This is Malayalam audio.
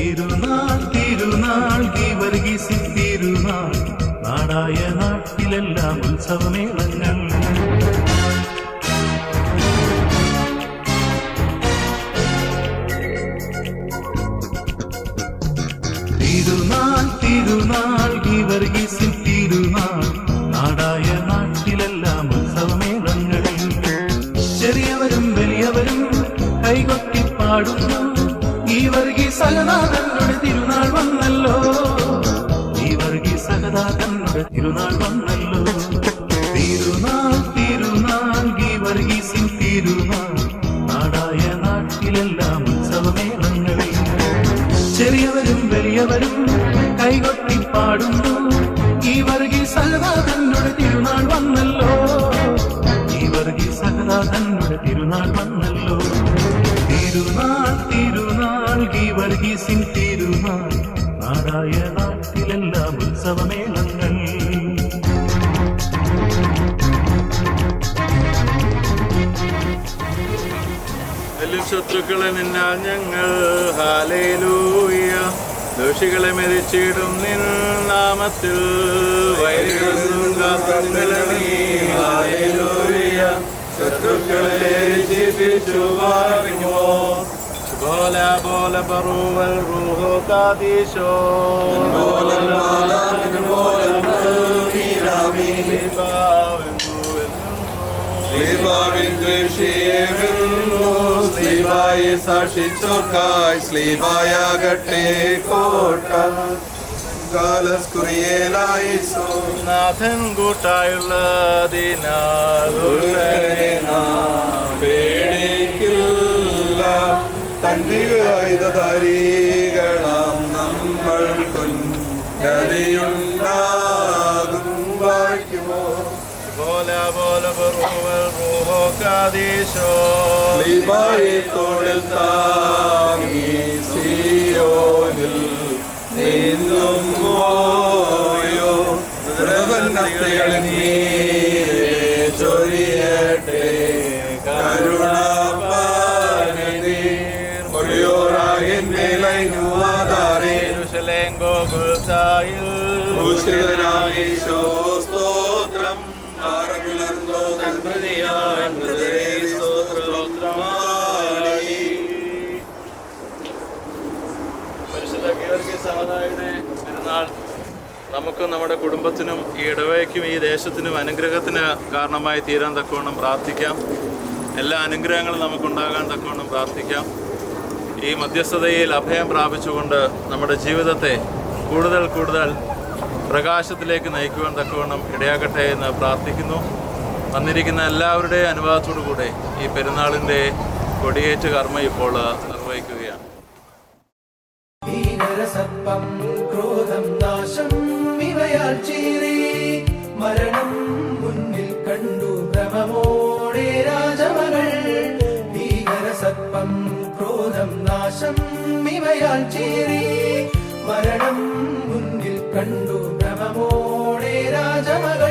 തിരുനാൾ തിരുനാൾ ഗീവർഗീസിൻ തിരുനാൾ നാടായ നാട്ടിലെല്ലാം ഉത്സവമേളങ്ങൾ. തിരുനാൾ തിരുനാൾ ഗീവർഗീസിൻ തിരുനാൾ നാടായ നാട്ടിലെല്ലാം ഉത്സവമേളങ്ങൾ. ചെറിയവരും വലിയവരും കൈകൊട്ടി പാടുന്നു, ഈ വർഗീസ് സഹദാ തങ്ങളുടെ തിരുനാൾ വന്നല്ലോ, ഈ വർഗീസ് സഹദാ തങ്ങളുടെ തിരുനാൾ വന്നല്ലോ. തിരുനാൾ തിരുനാൾ ഗീവർഗീസിൻ തിരുനാൾ നാടായ നാട്ടിലെല്ലാം ഉത്സവമേളങ്ങൾ. ചെറിയവരും വലിയവരും കൈകൊട്ടി പാടുന്നു, ഈ വർഗീസ് സഹദാ തങ്ങളുടെ തിരുനാൾ വന്നല്ലോ, ഈ വർഗീസ് സഹദാ തങ്ങളുടെ തിരുനാൾ വന്നല്ലോ. തിരുനാൾ തിരുനാൾ ഗീവർഗീസിൻ തിരുനാൾ നാടായ നാട്ടിലെല്ലാം ഉത്സവമേളങ്ങൾ. ശത്രുക്കളെ നിന്നാൽ ഞങ്ങൾ ഹല്ലേലൂയ, ദോഷികളെ മെതിച്ചിടും നിൻ നാമത്തിൽ ഹല്ലേലൂയ, ശത്രുക്കളെ രക്ഷിപ്പിച്ചു വാഴുമോ. ബോല ബോല ബറൂവൽ റൂഹോ കാദീശോ സാക്ഷിച്ചോർക്കായി സ്ലീബായാകട്ടെ കോട്ട. നാഥൻ കൂട്ടായുള്ള പേടിക്കില്ല, തന്നികായുധധാരികളാം നമ്മൾക്കും ഗതിയുണ്ടാകും വാഴ്ക്കുമോ. ബോല ബോല ബറൂവൽ റൂഹോ കാദീശോ തോളിൽ താങ്ങി സിയോനിൽ നീന്തും പോയോ. ചൊരിയട്ടെ കരുണാപാനീ മൊഴിയോറാകിൻ മേലൈനുവാദാരേ സ്തോത്രം. പരിശുദ്ധ ഗീവർഗീസ് സഹോദരനെ പെരുന്നാൾ നമുക്കും നമ്മുടെ കുടുംബത്തിനും ഈ ഇടവകയ്ക്കും ഈ ദേശത്തിനും അനുഗ്രഹത്തിന് കാരണമായി തീരാൻ തക്കവണ്ണം പ്രാർത്ഥിക്കാം. എല്ലാ അനുഗ്രഹങ്ങളും നമുക്കുണ്ടാകാൻ തക്കവണ്ണം പ്രാർത്ഥിക്കാം. ഈ മധ്യസ്ഥതയിൽ അഭയം പ്രാപിച്ചുകൊണ്ട് നമ്മുടെ ജീവിതത്തെ കൂടുതൽ കൂടുതൽ പ്രകാശത്തിലേക്ക് നയിക്കുവാൻ തക്കവണ്ണം ഇടയാകട്ടെ എന്ന് പ്രാർത്ഥിക്കുന്നു. വന്നിരിക്കുന്ന എല്ലാവരുടെയും അനുവാദത്തോടു കൂടെ ഈ പെരുന്നാളിൻ്റെ കൊടിയേറ്റ് കർമ്മം ഇപ്പോൾ നിർവഹിക്കുകയാണ്. മരണം മുന്നിൽ കണ്ടു ഭ്രമമോടെ രാജമകൾ. ഭീകരസർപ്പം ക്രോധം നാശം ഇവയാൽ ചീറി, മരണം മുന്നിൽ കണ്ടു ഭ്രമമോടെ രാജമകൾ.